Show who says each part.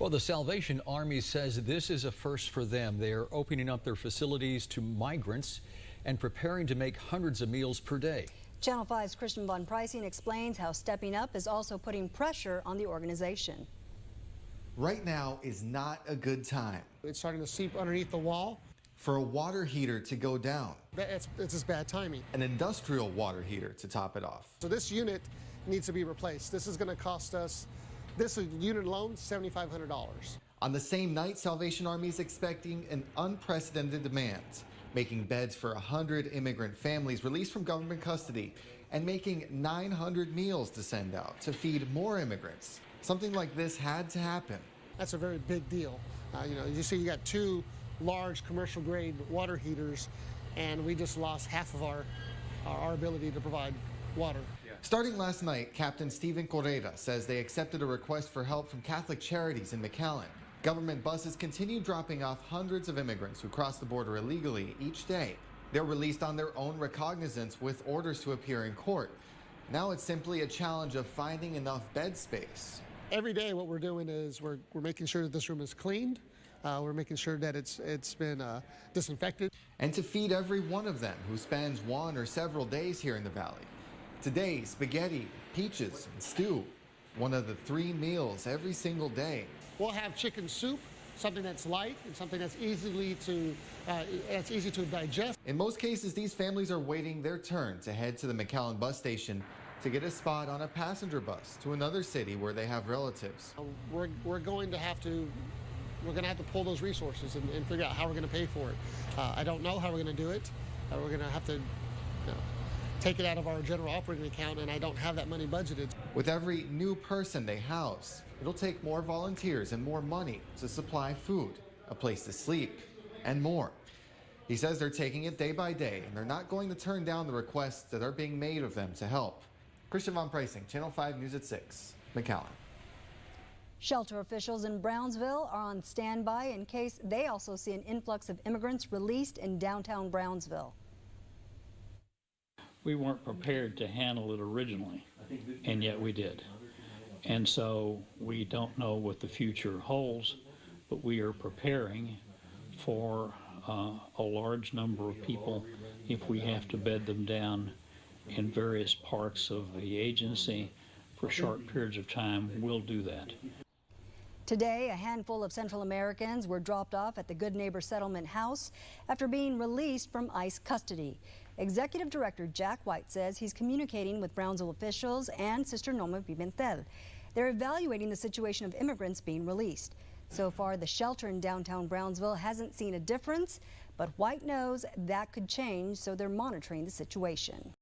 Speaker 1: Well, the Salvation Army says this is a first for them. They are opening up their facilities to migrants and preparing to make hundreds of meals per day.
Speaker 2: Channel 5's Christian Von Preissing explains how stepping up is also putting pressure on the organization.
Speaker 3: Right now is not a good time.
Speaker 4: It's starting to seep underneath the wall.
Speaker 3: For a water heater to go down.
Speaker 4: It's just bad timing.
Speaker 3: An industrial water heater to top it off.
Speaker 4: So this unit needs to be replaced. This is going to cost us, this unit alone, $7,500.
Speaker 3: On the same night, Salvation Army is expecting an unprecedented demand, making beds for 100 immigrant families released from government custody and making 900 meals to send out to feed more immigrants. Something like this had to happen.
Speaker 4: That's a very big deal. You see you got two large commercial grade water heaters, and we just lost half of our ability to provide water.
Speaker 3: Starting last night, Captain Stephen Correra says they accepted a request for help from Catholic Charities in McAllen. Government buses continue dropping off hundreds of immigrants who cross the border illegally each day. They're released on their own recognizance with orders to appear in court. Now it's simply a challenge of finding enough bed space.
Speaker 4: Every day what we're doing is we're making sure that this room is cleaned. We're making sure that it's been disinfected.
Speaker 3: And to feed every one of them who spends one or several days here in the valley. Today, spaghetti, peaches, and stew. One of the 3 meals every single day.
Speaker 4: We'll have chicken soup, something that's light and something that's easy to digest.
Speaker 3: In most cases, these families are waiting their turn to head to the McAllen bus station to get a spot on a passenger bus to another city where they have relatives.
Speaker 4: We're going to have to pull those resources and figure out how we're going to pay for it. I don't know how we're going to do it. We're going to have to take it out of our general operating account, and I don't have that money budgeted.
Speaker 3: With every new person they house, it'll take more volunteers and more money to supply food, a place to sleep, and more. He says they're taking it day by day, and they're not going to turn down the requests that are being made of them to help. Christian Von Preissing, Channel 5 News at 6, McAllen.
Speaker 2: Shelter officials in Brownsville are on standby in case they also see an influx of immigrants released in downtown Brownsville.
Speaker 5: We weren't prepared to handle it originally, and yet we did. And so we don't know what the future holds, but we are preparing for a large number of people if we have to bed them down in various parts of the agency for short periods of time. We'll do that.
Speaker 2: Today, a handful of Central Americans were dropped off at the Good Neighbor Settlement House after being released from ICE custody. Executive Director Jack White says he's communicating with Brownsville officials and Sister Norma Pimentel. They're evaluating the situation of immigrants being released. So far, the shelter in downtown Brownsville hasn't seen a difference, but White knows that could change, so they're monitoring the situation.